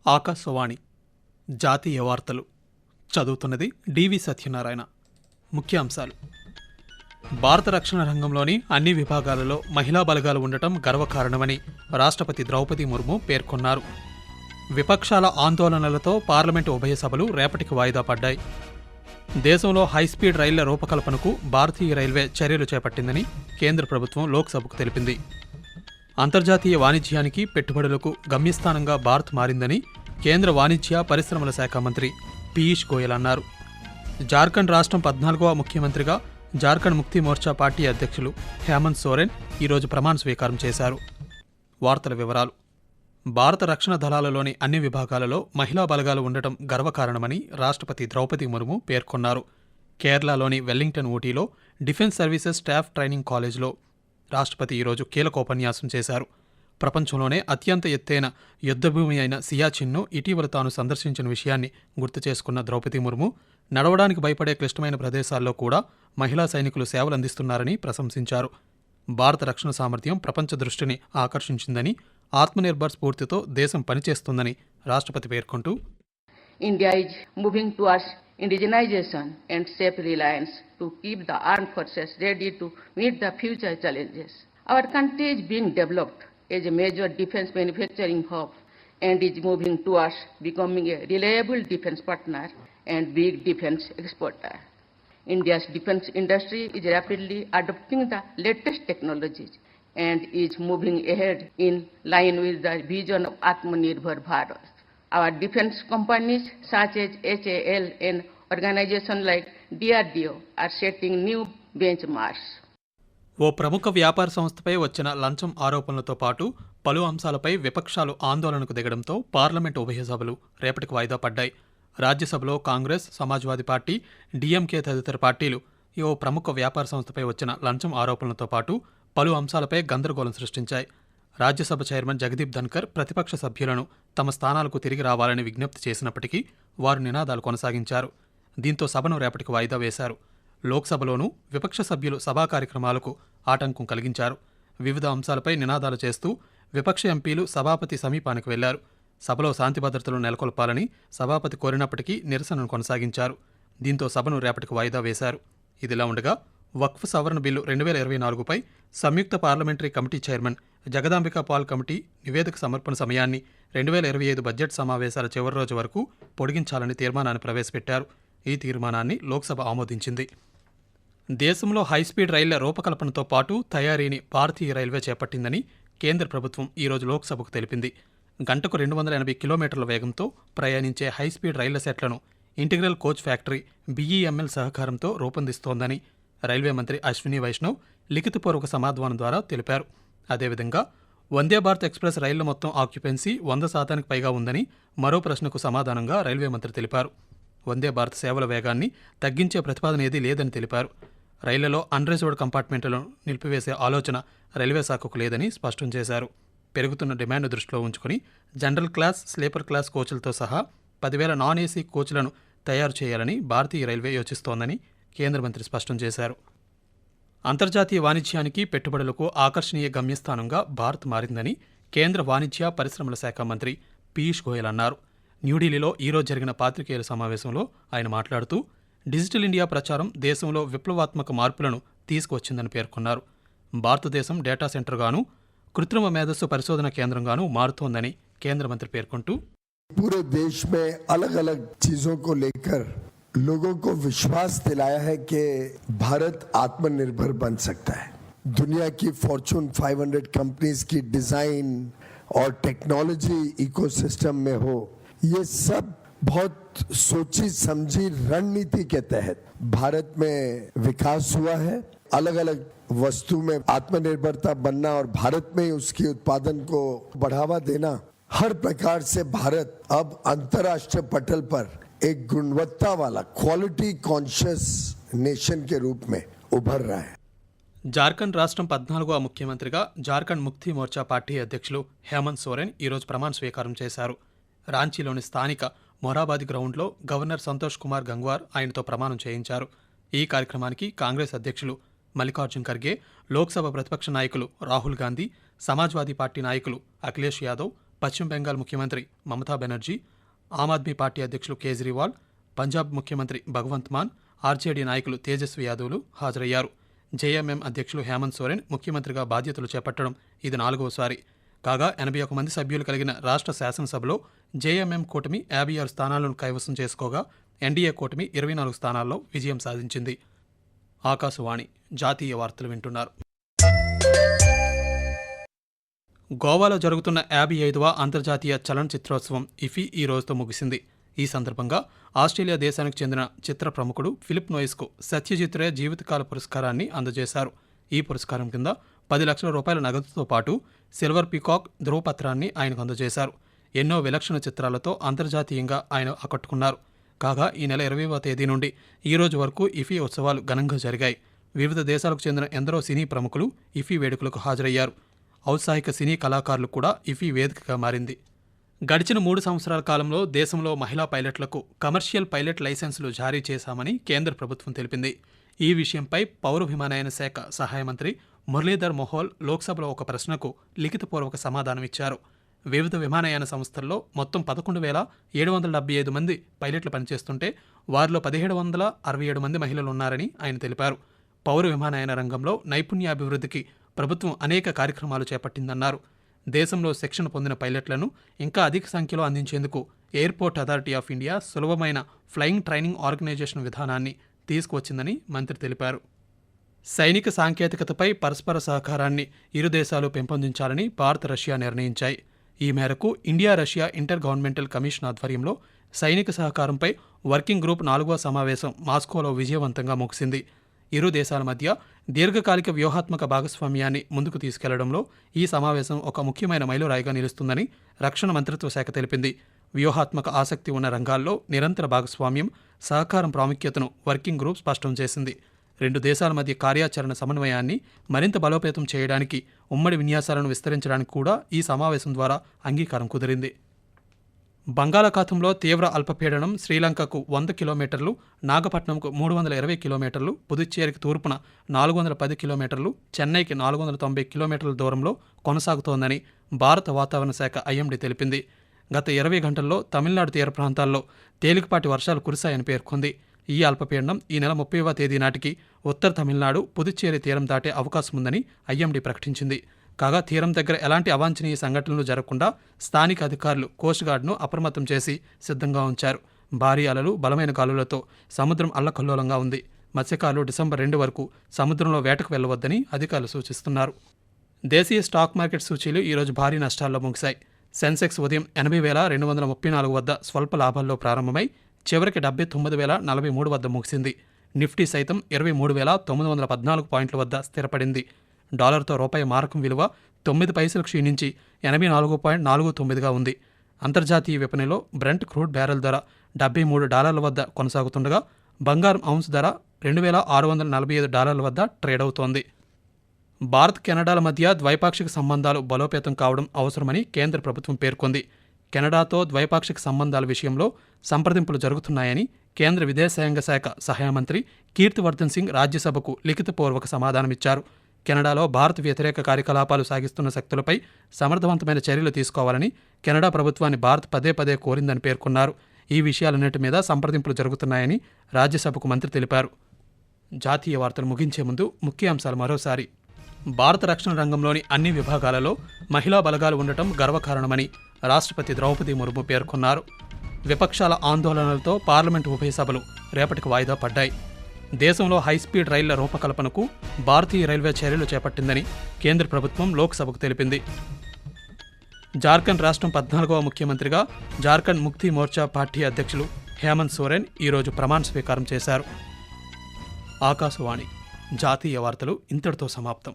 ఆకాశవాణి జాతీయ వార్తలు చదువుతున్నది డివి సత్యనారాయణ. ముఖ్యాంశాలు: భారత రక్షణ రంగంలోని అన్ని విభాగాలలో మహిళా బలగాలు ఉండటం గర్వకారణమని రాష్ట్రపతి ద్రౌపది ముర్ము పేర్కొన్నారు. విపక్షాల ఆందోళనలతో పార్లమెంటు ఉభయ సభలు రేపటికి వాయిదా పడ్డాయి. దేశంలో హైస్పీడ్ రైళ్ల రూపకల్పనకు భారతీయ రైల్వే చర్యలు చేపట్టిందని కేంద్ర ప్రభుత్వం లోక్సభకు తెలిపింది. అంతర్జాతీయ వాణిజ్యానికి పెట్టుబడులకు గమ్యస్థానంగా భారత్ మారిందని కేంద్ర వాణిజ్య పరిశ్రమల శాఖ మంత్రి పీయూష్ గోయల్ అన్నారు. జార్ఖండ్ రాష్ట్రం 14వ ముఖ్యమంత్రిగా జార్ఖండ్ ముక్తి మోర్చా పార్టీ అధ్యక్షులు హేమంత్ సోరెన్ ఈరోజు ప్రమాణ స్వీకారం చేశారు. వార్తల వివరాలు: భారత రక్షణ దళాలలోని అన్ని విభాగాలలో మహిళా బలగాలు ఉండటం గర్వకారణమని రాష్ట్రపతి ద్రౌపది ముర్ము పేర్కొన్నారు. కేరళలోని వెల్లింగ్టన్ ఊటీలో డిఫెన్స్ సర్వీసెస్ స్టాఫ్ ట్రైనింగ్ కాలేజ్లో రాష్ట్రపతి ఈరోజు కీలకోపన్యాసం చేశారు. ప్రపంచంలోనే అత్యంత ఎత్తైన యుద్ధభూమి అయిన సియాచిన్ను ఇటీవల తాను సందర్శించిన విషయాన్ని గుర్తు చేసుకున్న ద్రౌపది ముర్ము, నడవడానికి భయపడే క్లిష్టమైన ప్రదేశాల్లో కూడా మహిళా సైనికులు సేవలందిస్తున్నారని ప్రశంసించారు. భారత రక్షణ సామర్థ్యం ప్రపంచ దృష్టిని ఆకర్షించిందని, ఆత్మనిర్భర్ స్ఫూర్తితో దేశం పనిచేస్తుందని రాష్ట్రపతి పేర్కొంటూ, India is moving towards indigenization and self-reliance to keep the armed forces ready to meet the future challenges. Our country is being developed as a major defense manufacturing hub and is moving towards becoming a reliable defense partner and big defense exporter. India's defense industry is rapidly adopting the latest technologies and is moving ahead in line with the vision of Atmanirbhar Bharat. Our defense companies such as HAL and organizations like DRDO are setting new benchmarks. ఓ ప్రముఖ వ్యాపార సంస్థపై వచ్చిన లంచం ఆరోపణలతో పాటు పలు అంశాలపై విపక్షాలు ఆందోళనకు దిగడంతో పార్లమెంటు ఉభయ సభలు రేపటికి వాయిదా పడ్డాయి. రాజ్యసభలో కాంగ్రెస్, సమాజ్వాదీ పార్టీ, డీఎంకే తదితర పార్టీలు ఓ ప్రముఖ వ్యాపార సంస్థపై వచ్చిన లంచం ఆరోపణలతో పాటు పలు అంశాలపై గందరగోళం సృష్టించాయి. రాజ్యసభ చైర్మన్ జగదీప్ ధన్కర్ ప్రతిపక్ష సభ్యులను తమ స్థానాలకు తిరిగి రావాలని విజ్ఞప్తి చేసినప్పటికీ వారు నినాదాలు కొనసాగించారు. దీంతో సభను రేపటికి వాయిదా వేశారు. లోక్సభలోనూ విపక్ష సభ్యులు సభా కార్యక్రమాలకు ఆటంకం కలిగించారు. వివిధ అంశాలపై నినాదాలు చేస్తూ విపక్ష ఎంపీలు సభాపతి సమీపానికి వెళ్లారు. సభలో శాంతి భద్రతలు నెలకొల్పాలని సభాపతి కోరినప్పటికీ నిరసనను కొనసాగించారు. దీంతో సభను రేపటికి వాయిదా వేశారు. ఇదిలా ఉండగా వక్ఫ్ సవరణ బిల్లు 2024పై సంయుక్త parliamentary committee chairman Jagdambika Pal committee నివేదిక సమర్పణ సమయాన్ని 2025 బడ్జెట్ సమావేశాల చివరి రోజు వరకు పొడిగించాలని తీర్మానాన్ని ప్రవేశపెట్టారు. ఈ తీర్మానాన్ని లోక్సభ ఆమోదించింది. దేశంలో హైస్పీడ్ రైళ్ల రూపకల్పనతో పాటు తయారీని భారతీయ రైల్వే చేపట్టిందని కేంద్ర ప్రభుత్వం ఈరోజు లోక్సభకు తెలిపింది. గంటకు 280 కిలోమీటర్ల వేగంతో ప్రయాణించే హైస్పీడ్ రైళ్ల సెట్లను ఇంటిగ్రల్ కోచ్ ఫ్యాక్టరీ బీఈఎంఎల్ సహకారంతో రూపొందిస్తోందని రైల్వే మంత్రి అశ్విని వైష్ణవ్ లిఖితపూర్వక సమాధానం ద్వారా తెలిపారు. అదేవిధంగా వందే భారత్ ఎక్స్ప్రెస్ రైళ్ల మొత్తం ఆక్యుపెన్సీ 100% పైగా ఉందని మరో ప్రశ్నకు సమాధానంగా రైల్వే మంత్రి తెలిపారు. వందే భారత్ సేవల వేగాన్ని తగ్గించే ప్రతిపాదన ఏదీ లేదని తెలిపారు. రైళ్లలో అన్రిజర్వ్డ్ కంపార్ట్మెంట్లను నిలిపివేసే ఆలోచన రైల్వే శాఖకు లేదని స్పష్టం చేశారు. పెరుగుతున్న డిమాండ్ దృష్టిలో ఉంచుకుని జనరల్ క్లాస్, స్లీపర్ క్లాస్ కోచ్లతో సహా 10,000 నాన్ ఏసీ కోచ్లను తయారు చేయాలని భారతీయ రైల్వే యోచిస్తోందని కేంద్ర మంత్రి స్పష్టం చేశారు. అంతర్జాతీయ వాణిజ్యానికి పెట్టుబడులకు ఆకర్షణీయ గమ్యస్థానంగా భారత్ మారిందని కేంద్ర వాణిజ్య పరిశ్రమల శాఖ మంత్రి పీయూష్ గోయల్ అన్నారు. న్యూఢిల్లీలో ఈరోజు జరిగిన పాత్రికేయుల సమావేశంలో ఆయన మాట్లాడుతూ డిజిటల్ ఇండియా ప్రచారం దేశంలో విప్లవాత్మక మార్పులను తీసుకువచ్చిందని పేర్కొన్నారు. భారతదేశం డేటా సెంటర్గాను, కృత్రిమ మేధస్సు పరిశోధన కేంద్రంగాను మారుతోందని కేంద్ర మంత్రి పేర్కొంటూ, पूरे देश में अलग अलग चीजों को लेकर लोगों को विश्वास दिलाया है कि भारत आत्मनिर्भर बन सकता है. दुनिया की फॉर्च्यून 500 कंपनीज की डिजाइन और टेक्नोलॉजी इकोसिस्टम में हो, ये सब बहुत सोची समझी रणनीति के तहत भारत में विकास हुआ है. अलग अलग वस्तु में आत्मनिर्भरता बनना और भारत में उसके उत्पादन को बढ़ावा देना, हर प्रकार से भारत अब अंतर्राष्ट्रीय पटल पर एक गुणवत्ता वाला क्वालिटी कॉन्शियस नेशन के रूप में उभर रहा है. జార్ఖండ్ రాష్ట్రం 14వ ముఖ్యమంత్రిగా జార్ఖండ్ ముక్తి మోర్చా పార్టీ అధ్యక్షులు హేమంత్ సోరెన్ ఈరోజు ప్రమాణ స్వీకారం చేశారు. రాంచీలోని స్థానిక మొరాబాదీ గ్రౌండ్లో గవర్నర్ సంతోష్ కుమార్ గంగ్వార్ ఆయనతో ప్రమాణం చేయించారు. ఈ కార్యక్రమానికి కాంగ్రెస్ అధ్యక్షులు మల్లికార్జున్ ఖర్గే, లోక్సభ ప్రతిపక్ష నాయకులు రాహుల్ గాంధీ, సమాజ్వాదీ పార్టీ నాయకులు అఖిలేష్ యాదవ్, పశ్చిమ బెంగాల్ ముఖ్యమంత్రి మమతా బెనర్జీ, ఆమ్ ఆద్మీ పార్టీ అధ్యక్షులు కేజ్రీవాల్, పంజాబ్ ముఖ్యమంత్రి భగవంత్ మాన్, ఆర్జేడీ నాయకులు తేజస్వి యాదవ్లు హాజరయ్యారు. జేఎంఎం అధ్యక్షులు హేమంత్ సోరెన్ ముఖ్యమంత్రిగా బాధ్యతలు చేపట్టడం ఇది 4వసారి. కాగా 81 మంది సభ్యులు కలిగిన రాష్ట్ర శాసనసభలో జేఎంఎం కూటమి 56 స్థానాలను కైవసం చేసుకోగా ఎన్డీఏ కూటమి 24 స్థానాల్లో విజయం సాధించింది. ఆకాశవాణి జాతీయ వార్తలు వింటున్నారు. గోవాలో జరుగుతున్న 55వ అంతర్జాతీయ చలనచిత్రోత్సవం ఇఫీ ఈ రోజుతో ముగిసింది. ఈ సందర్భంగా ఆస్ట్రేలియా దేశానికి చెందిన చిత్ర ప్రముఖుడు ఫిలిప్ నోయిస్కు సత్యజిత్ రే జీవితకాల పురస్కారాన్ని అందజేశారు. ఈ పురస్కారం కింద 10 లక్షల రూపాయల నగదుతో పాటు సిల్వర్ పీకాక్ ధృవపత్రాన్ని ఆయనకు అందజేశారు. ఎన్నో విలక్షణ చిత్రాలతో అంతర్జాతీయంగా ఆయన ఆకట్టుకున్నారు. కాగా ఈ నెల 20వ తేదీ నుండి ఈ రోజు వరకు ఇఫీ ఉత్సవాలు ఘనంగా జరిగాయి. వివిధ దేశాలకు చెందిన ఎందరో సినీ ప్రముఖులు ఇఫీ వేడుకలకు హాజరయ్యారు. ఔత్సాహిక సినీ కళాకారులు కూడా ఇఫీ వేదికగా మారింది. గడిచిన 3 సంవత్సరాల కాలంలో దేశంలో మహిళా పైలట్లకు కమర్షియల్ పైలట్ లైసెన్సులు జారీ చేశామని కేంద్ర ప్రభుత్వం తెలిపింది. ఈ విషయంపై పౌర విమానయాన శాఖ సహాయ మంత్రి మురళీధర్ మొహోల్ లోక్సభలో ఒక ప్రశ్నకు లిఖితపూర్వక సమాధానమిచ్చారు. వివిధ విమానయాన సంస్థల్లో మొత్తం 11,775 మంది పైలట్లు పనిచేస్తుంటే వారిలో 1,767 మంది మహిళలున్నారని ఆయన తెలిపారు. పౌర విమానయాన రంగంలో నైపుణ్యాభివృద్ధికి ప్రభుత్వం అనేక కార్యక్రమాలు చేపట్టిందన్నారు. దేశంలో శిక్షణ పొందిన పైలట్లను ఇంకా అధిక సంఖ్యలో అందించేందుకు ఎయిర్పోర్ట్ అథారిటీ ఆఫ్ ఇండియా సులభమైన ఫ్లయింగ్ ట్రైనింగ్ ఆర్గనైజేషన్ విధానాన్ని తీసుకువచ్చిందని మంత్రి తెలిపారు. సైనిక సాంకేతికతపై పరస్పర సహకారాన్ని ఇరు దేశాలు పెంపొందించాలని భారత్, రష్యా నిర్ణయించాయి. ఈ మేరకు India Russia inter governmental commission ఆధ్వర్యంలో సైనిక సహకారంపై వర్కింగ్ గ్రూప్ 4వ సమావేశం మాస్కోలో విజయవంతంగా ముగిసింది. ఇరు దేశాల మధ్య దీర్ఘకాలిక వ్యూహాత్మక భాగస్వామ్యాన్ని ముందుకు తీసుకెళ్లడంలో ఈ సమావేశం ఒక ముఖ్యమైన మైలురాయిగా నిలుస్తుందని రక్షణ మంత్రిత్వ శాఖ తెలిపింది. వ్యూహాత్మక ఆసక్తి ఉన్న రంగాల్లో నిరంతర భాగస్వామ్యం, సహకారం ప్రాముఖ్యతను వర్కింగ్ గ్రూప్ స్పష్టం చేసింది. 2 దేశాల మధ్య కార్యాచరణ సమన్వయాన్ని మరింత బలోపేతం చేయడానికి, ఉమ్మడి విన్యాసాలను విస్తరించడానికి కూడా ఈ సమావేశం ద్వారా అంగీకారం కుదిరింది. బంగాళాఖాతంలో తీవ్ర అల్పపీడనం శ్రీలంకకు 100 కిలోమీటర్లు, నాగపట్నంకు 320 కిలోమీటర్లు, పుదుచ్చేరికి తూర్పున 410 కిలోమీటర్లు, చెన్నైకి 490 కిలోమీటర్ల దూరంలో కొనసాగుతోందని భారత వాతావరణ శాఖ ఐఎండీ తెలిపింది. గత 20 గంటల్లో తమిళనాడు తీర ప్రాంతాల్లో తేలికపాటి వర్షాలు కురిశాయని పేర్కొంది. ఈ అల్పపీడనం ఈ నెల 30వ తేదీ నాటికి ఉత్తర తమిళనాడు, పుదుచ్చేరి తీరం దాటే అవకాశం ఉందని ఐఎండీ ప్రకటించింది. కాగా తీరం దగ్గర ఎలాంటి అవాంఛనీయ సంఘటనలు జరగకుండా స్థానిక అధికారులు కోస్ట్గార్డ్ను అప్రమత్తం చేసి సిద్ధంగా ఉంచారు. భారీ అలలు, బలమైన గాలులతో సముద్రం అల్లకల్లోలంగా ఉంది. మత్స్యకారులు డిసెంబర్ 2 వరకు సముద్రంలో వేటకు వెళ్లవద్దని అధికారులు సూచిస్తున్నారు. దేశీయ స్టాక్ మార్కెట్ సూచీలు ఈరోజు భారీ నష్టాల్లో ముగిశాయి. సెన్సెక్స్ ఉదయం 80,234 వద్ద స్వల్ప లాభాల్లో ప్రారంభమై చివరికి 79,043 వద్ద ముగిసింది. నిఫ్టీ సైతం 23,914 పాయింట్ల వద్ద స్థిరపడింది. డాలర్తో రూపాయి మారకం విలువ 9 పైసలు క్షీణించి 84.49గా ఉంది. అంతర్జాతీయ విపణిలో బ్రెంట్ క్రూడ్ బ్యారెల్ ధర $73 వద్ద కొనసాగుతుండగా బంగారం ఔన్స్ ధర $2,645 వద్ద ట్రేడ్ అవుతోంది. భారత్, కెనడాల మధ్య ద్వైపాక్షిక సంబంధాలు బలోపేతం కావడం అవసరమని కేంద్ర ప్రభుత్వం పేర్కొంది. కెనడాతో ద్వైపాక్షిక సంబంధాల విషయంలో సంప్రదింపులు జరుగుతున్నాయని కేంద్ర విదేశాంగ శాఖ సహాయ మంత్రి కీర్తివర్ధన్ సింగ్ రాజ్యసభకు లిఖితపూర్వక సమాధానమిచ్చారు. కెనడాలో భారత్ వ్యతిరేక కార్యకలాపాలు సాగిస్తున్న శక్తులపై సమర్థవంతమైన చర్యలు తీసుకోవాలని కెనడా ప్రభుత్వాన్ని భారత్ పదే కోరిందని పేర్కొన్నారు. ఈ విషయాలన్నిటి మీద సంప్రదింపులు జరుగుతున్నాయని రాజ్యసభకు మంత్రి తెలిపారు. జాతీయ వార్తలు ముగించే ముందు ముఖ్యాంశాలు మరోసారి. భారత రక్షణ రంగంలోని అన్ని విభాగాలలో మహిళా బలగాలు ఉండటం గర్వకారణమని రాష్ట్రపతి ద్రౌపది ముర్ము పేర్కొన్నారు. విపక్షాల ఆందోళనలతో పార్లమెంటు ఉభయ సభలు రేపటికి వాయిదా పడ్డాయి. దేశంలో హైస్పీడ్ రైళ్ల రూపకల్పనకు భారతీయ రైల్వే చర్యలు చేపట్టిందని కేంద్ర ప్రభుత్వం లోక్సభకు తెలిపింది. జార్ఖండ్ రాష్ట్రం 14వ ముఖ్యమంత్రిగా జార్ఖండ్ ముక్తి మోర్చా పార్టీ అధ్యక్షులు హేమంత్ సోరెన్ ఈరోజు ప్రమాణ స్వీకారం చేశారు. ఆకాశవాణి జాతీయ వార్తలు ఇంతటితో సమాప్తం.